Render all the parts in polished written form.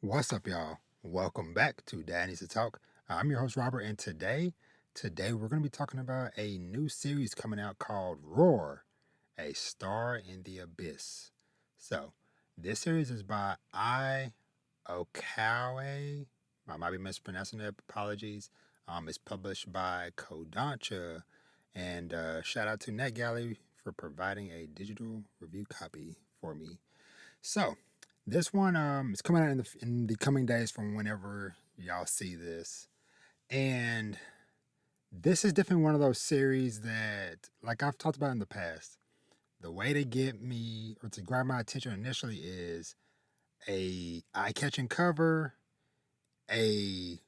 What's up, y'all? Welcome back to Dad Needs to Talk. I'm your host, Robert, and today we're going to be talking about a new series coming out called Roar, A Star in the Abyss. So, this series is by Okawe. I might be mispronouncing it. Apologies. It's published by Kodansha, and shout out to Netgalley for providing a digital review copy for me. So, this one is coming out in the coming days from whenever y'all see this. And this is definitely one of those series that, like I've talked about in the past, the way to get me or to grab my attention initially is a eye-catching cover, a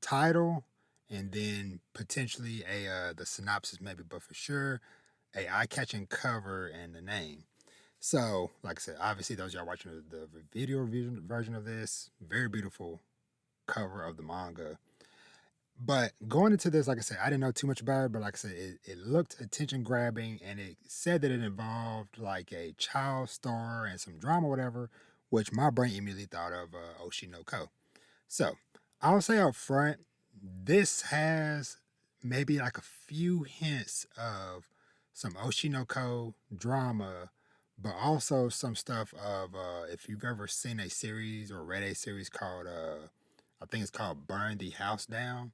title, and then potentially a the synopsis maybe, but for sure a eye-catching cover and the name. So, like I said, obviously those y'all watching the video version of this, very beautiful cover of the manga. But going into this, like I said, I didn't know too much about it, but like I said, it looked attention grabbing and it said that it involved like a child star and some drama, whatever, which my brain immediately thought of Oshinoko. So I'll say up front, this has maybe like a few hints of some Oshinoko drama, but also some stuff of if you've ever seen a series or read a series called I think it's called Burn the House Down.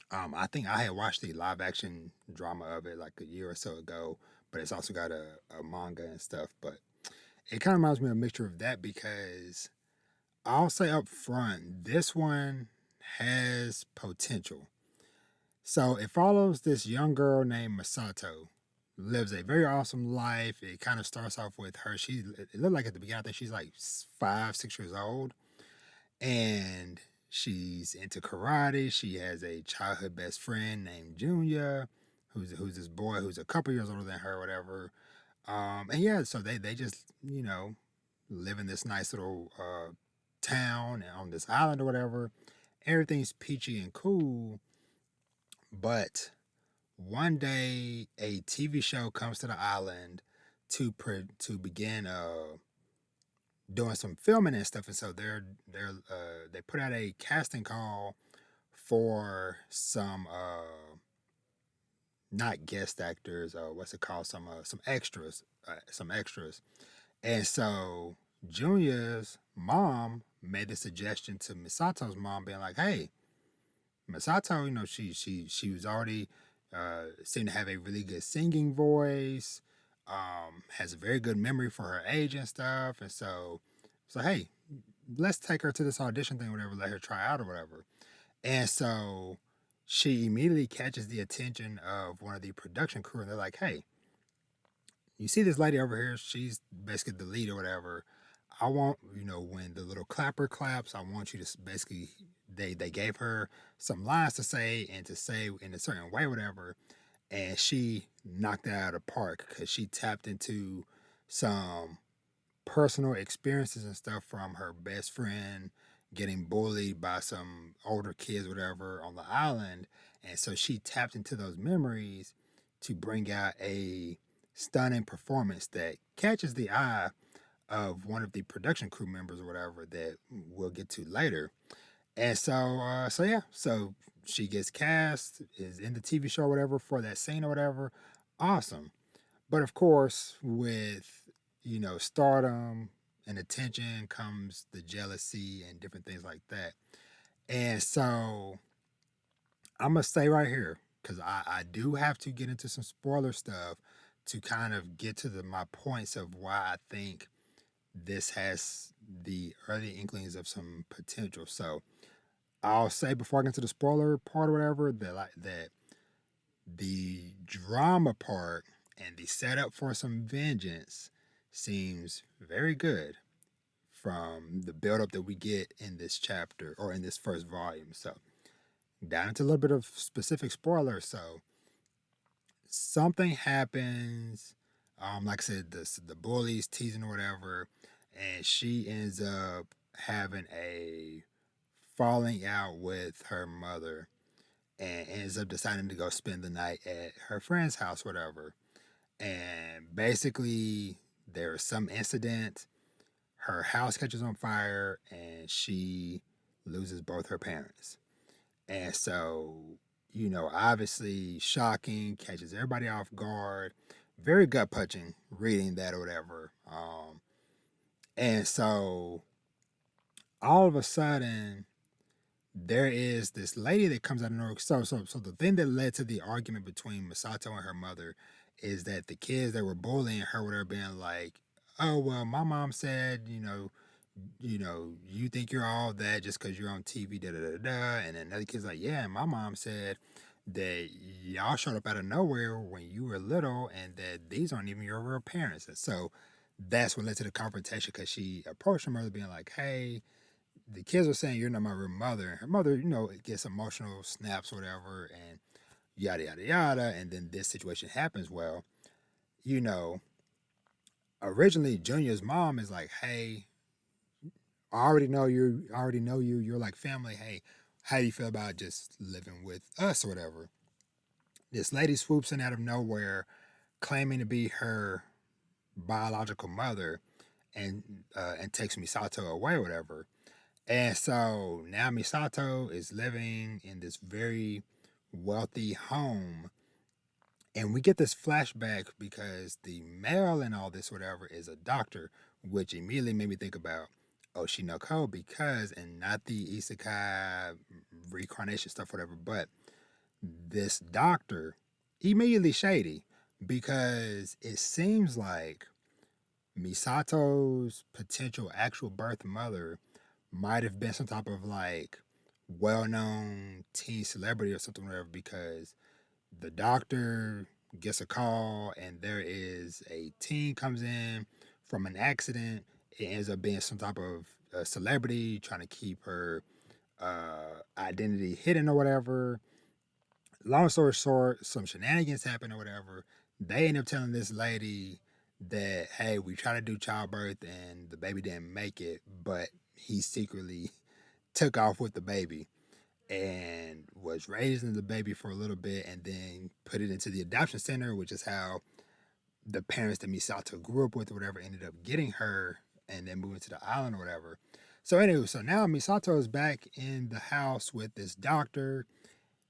I think I had watched the live action drama of it like a year or so ago, but it's also got a manga and stuff. But it kind of reminds me of a mixture of that because I'll say up front, this one has potential. So it follows this young girl named Masato, lives a very awesome life. It kind of starts off with her. It looked like at the beginning, I think she's like 5, 6 years old, and she's into karate. She has a childhood best friend named Junya, who's this boy who's a couple years older than her, whatever. And yeah, so they just live in this nice little town on this island or whatever. Everything's peachy and cool, but one day a TV show comes to the island to begin doing some filming and stuff, and so they put out a casting call for some not guest actors, what's it called, some extras, and so Junior's mom made the suggestion to Misato's mom, being like, "Hey, Misato, she was already seemed to have a really good singing voice, has a very good memory for her age and stuff, and so hey, let's take her to this audition thing, whatever, let her try out or whatever." And so she immediately catches the attention of one of the production crew, and they're like, "Hey, you see this lady over here? She's basically the lead or whatever. I want, when the little clapper claps, I want you to basically, they gave her some lines to say and to say in a certain way, whatever." And she knocked it out of the park because she tapped into some personal experiences and stuff from her best friend getting bullied by some older kids, whatever, on the island. And so she tapped into those memories to bring out a stunning performance that catches the eye of one of the production crew members or whatever that we'll get to later. And so she gets cast, is in the TV show or whatever for that scene or whatever. Awesome. But of course, with stardom and attention comes the jealousy and different things like that. And so I'm gonna stay right here because I do have to get into some spoiler stuff to kind of get to my points of why I think this has the early inklings of some potential. So I'll say before I get to the spoiler part or whatever that the drama part and the setup for some vengeance seems very good from the buildup that we get in this chapter or in this first volume. So down into a little bit of specific spoilers. So something happens. Like I said, the bullies teasing or whatever, and she ends up having a falling out with her mother and ends up deciding to go spend the night at her friend's house, whatever. And basically, there is some incident. her house catches on fire and she loses both her parents. And so, obviously shocking, catches everybody off guard, very gut punching reading that or whatever. And so all of a sudden, there is this lady that comes out of nowhere. So the thing that led to the argument between Misato and her mother is that the kids that were bullying her, were being like, "Oh well, my mom said, you think you're all that just because you're on TV, da da da da." And then another kid's like, "Yeah, and my mom said that y'all showed up out of nowhere when you were little, and that these aren't even your real parents." And so that's what led to the confrontation because she approached her mother, being like, "Hey, the kids are saying you're not my real mother." And her mother, gets emotional, snaps, whatever, and yada yada yada. And then this situation happens. Well, you know, originally Junior's mom is like, "Hey, I already know you. I already know you. You're like family. Hey, how do you feel about just living with us or whatever?" This lady swoops in out of nowhere, claiming to be her biological mother, and takes Misato away, or whatever. And so now Misato is living in this very wealthy home. And we get this flashback because the male and all this, whatever, is a doctor, which immediately made me think about Oshinoko because, and not the isekai reincarnation stuff, whatever, but this doctor, immediately shady because it seems like Misato's potential actual birth mother might have been some type of like well-known teen celebrity or something, whatever, because the doctor gets a call and there is a teen comes in from an accident. It ends up being some type of celebrity trying to keep her identity hidden or whatever. Long story short, some shenanigans happen or whatever. They end up telling this lady that, hey, we tried to do childbirth and the baby didn't make it, but he secretly took off with the baby and was raising the baby for a little bit and then put it into the adoption center, which is how the parents that Misato grew up with or whatever ended up getting her and then moving to the island or whatever. So anyway, so now Misato is back in the house with this doctor,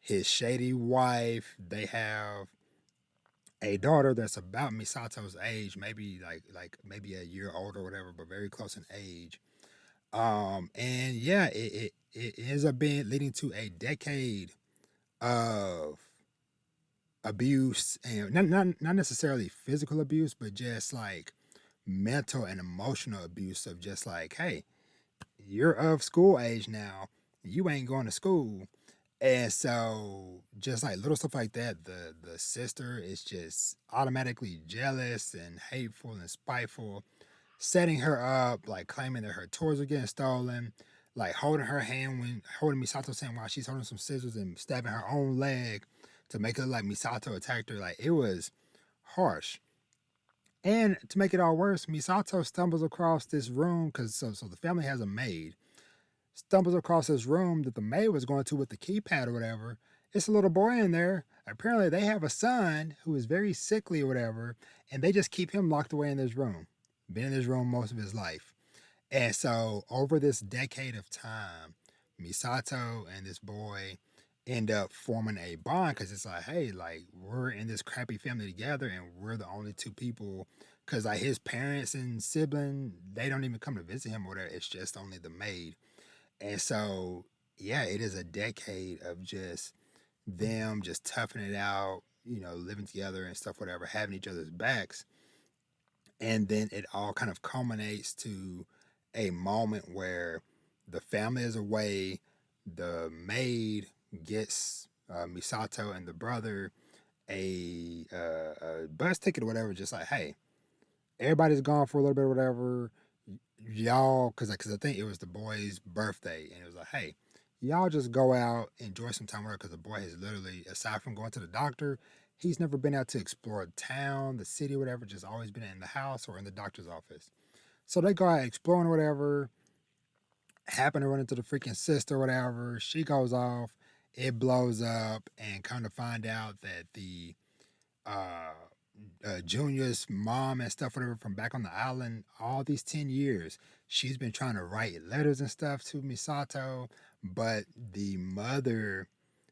his shady wife. They have a daughter that's about Misato's age, maybe like maybe a year older or whatever, but very close in age. And yeah, it ends up being leading to a decade of abuse, and not necessarily physical abuse, but just like mental and emotional abuse of just like, hey, you're of school age now, you ain't going to school. And so just like little stuff like that, the sister is just automatically jealous and hateful and spiteful, setting her up, like claiming that her toys are getting stolen, like holding her hand when holding Misato's hand while she's holding some scissors and stabbing her own leg to make it look like Misato attacked her. Like it was harsh. And to make it all worse, Misato stumbles across this room because so the family has a maid. Stumbles across this room that the maid was going to with the keypad or whatever. It's a little boy in there. Apparently, they have a son who is very sickly or whatever, and they just keep him locked away in this room. Been in this room most of his life. And so, over this decade of time, Misato and this boy end up forming a bond because it's like, hey, like we're in this crappy family together, and we're the only two people. Because like his parents and sibling, they don't even come to visit him or whatever. It's just only the maid. And so, yeah, it is a decade of just them just toughing it out, living together and stuff, whatever, having each other's backs. And then it all kind of culminates to a moment where the family is away, the maid gets Misato and the brother a bus ticket or whatever, just like, hey, everybody's gone for a little bit or whatever. Y'all, because I think it was the boy's birthday, and it was like, hey, y'all just go out, enjoy some time with her, because the boy has literally, aside from going to the doctor, he's never been out to explore a town, the city, whatever, just always been in the house or in the doctor's office. So they go out exploring whatever, happen to run into the freaking sister or whatever. She goes off, it blows up, and come to find out that the uh Junior's mom and stuff, whatever, from back on the island, all these 10 years, she's been trying to write letters and stuff to Misato, but the mother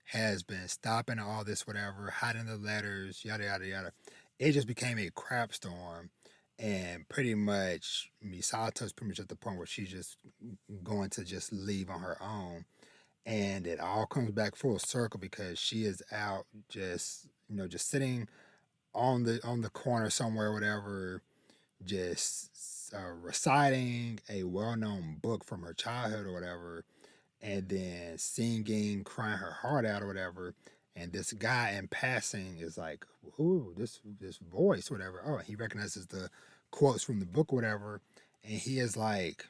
has been stopping all this, whatever, hiding the letters, yada, yada, yada. It just became a crap storm. And pretty much, Misato's pretty much at the point where she's just going to just leave on her own. And it all comes back full circle because she is out just, just sitting on the corner somewhere, whatever, just reciting a well-known book from her childhood or whatever, and then singing, crying her heart out or whatever. And this guy in passing is like, "Ooh, this voice, whatever." Oh, he recognizes the quotes from the book, or whatever, and he is like,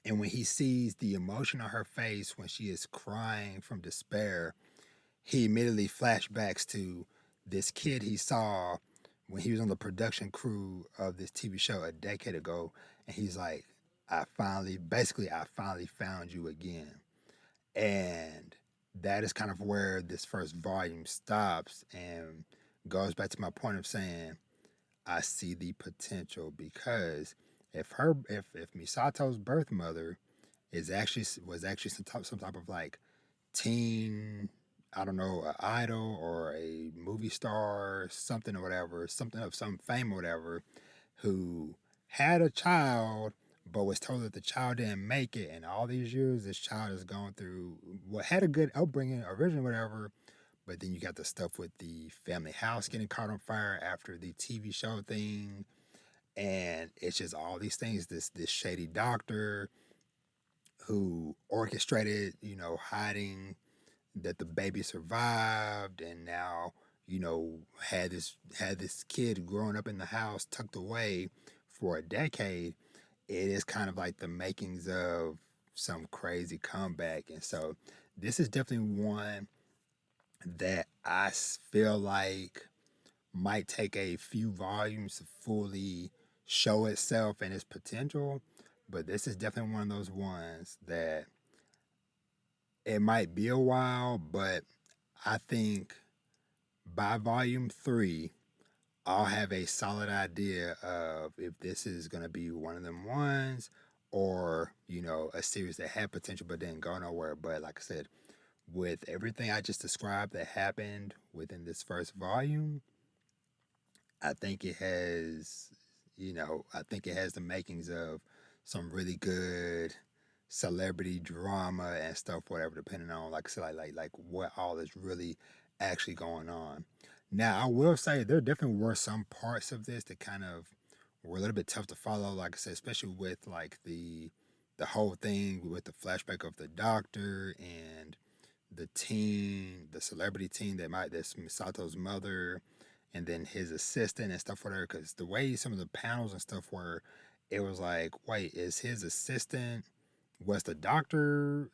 and when he sees the emotion on her face when she is crying from despair, he immediately flashbacks to this kid he saw when he was on the production crew of this TV show a decade ago. And he's like, I finally found you again. And that is kind of where this first volume stops and goes back to my point of saying, I see the potential because if Misato's birth mother was actually some type of like teen, I don't know, an idol or a movie star, something or whatever, something of some fame or whatever, who had a child but was told that the child didn't make it, and all these years this child has gone through what had a good upbringing originally, whatever. But then you got the stuff with the family house getting caught on fire after the TV show thing, and it's just all these things. This shady doctor who orchestrated, hiding that the baby survived, and now had this kid growing up in the house tucked away for a decade. It is kind of like the makings of some crazy comeback, and so this is definitely one that feel like might take a few volumes to fully show itself and its potential, but this is definitely one of those ones that it might be a while, but I think by volume 3, I'll have a solid idea of if this is going to be one of them ones or, a series that had potential but didn't go nowhere. But like I said, with everything I just described that happened within this first volume, I think it has, I think it has the makings of some really good celebrity drama and stuff, whatever, depending on, like I said, like what all is really actually going on. Now, I will say there definitely were some parts of this that kind of were a little bit tough to follow. Like I said, especially with like the whole thing with the flashback of the doctor and the teen, the celebrity teen that's Misato's mother, and then his assistant and stuff whatever. Because the way some of the panels and stuff were, it was like, wait, is his assistant was the doctor,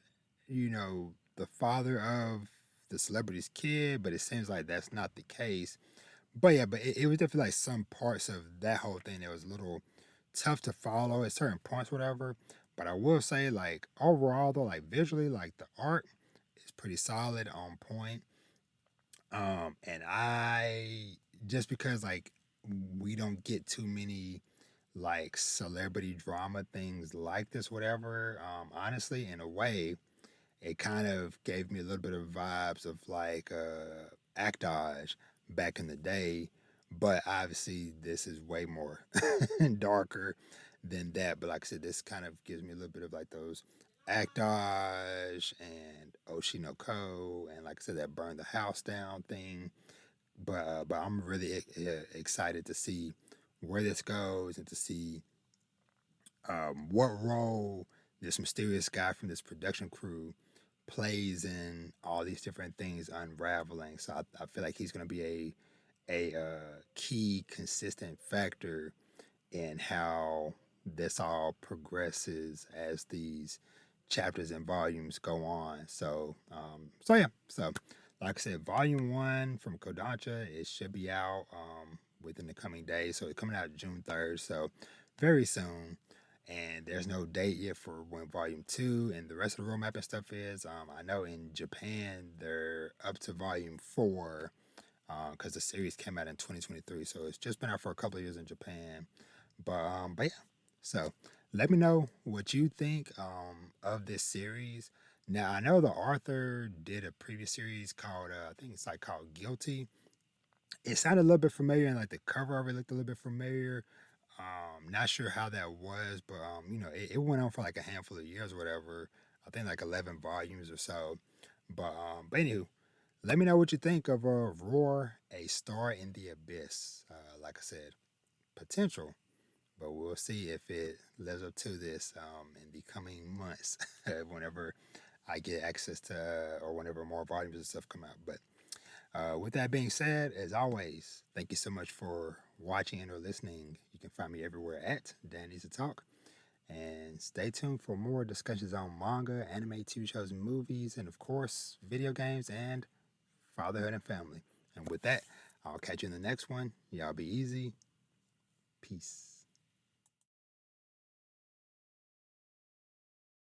the father of the celebrity's kid? But it seems like that's not the case. But yeah, but it was definitely like some parts of that whole thing that was a little tough to follow at certain points, whatever. But I will say, like, overall though, like visually, like the art is pretty solid, on point. And I just because like we don't get too many like celebrity drama things like this, whatever. Honestly, in a way, it kind of gave me a little bit of vibes of like Actage back in the day, but obviously this is way more darker than that. But like I said, this kind of gives me a little bit of like those Actage and Oshinoko, and like I said, that burn the house down thing. But I'm really excited to see where this goes and to see what role this mysterious guy from this production crew plays in all these different things unraveling. So I feel like he's going to be a key, consistent factor in how this all progresses as these chapters and volumes go on. So yeah. So like I said, volume 1 from Kodansha, it should be out within the coming days. So it's coming out June 3rd. So very soon. And there's no date yet for when volume 2 and the rest of the roadmap and stuff is. I know in Japan they're up to volume 4. because the series came out in 2023, so it's just been out for a couple of years in Japan. But yeah, so let me know what you think of this series. Now I know the author did a previous series called I think it's like called Guilty. It sounded a little bit familiar, and like the cover of it looked a little bit familiar. Not sure how that was, but it went on for like a handful of years or whatever. I think like 11 volumes or so. But anywho, let me know what you think of Roar, A Star in the Abyss. Like I said, potential, but we'll see if it lives up to this in the coming months whenever I get access to or whenever more volumes and stuff come out. But with that being said, as always, thank you so much for watching and or listening. You can find me everywhere at Dan Needs to Talk. And stay tuned for more discussions on manga, anime, TV shows, and movies, and of course, video games and fatherhood and family. And with that, I'll catch you in the next one. Y'all be easy. Peace.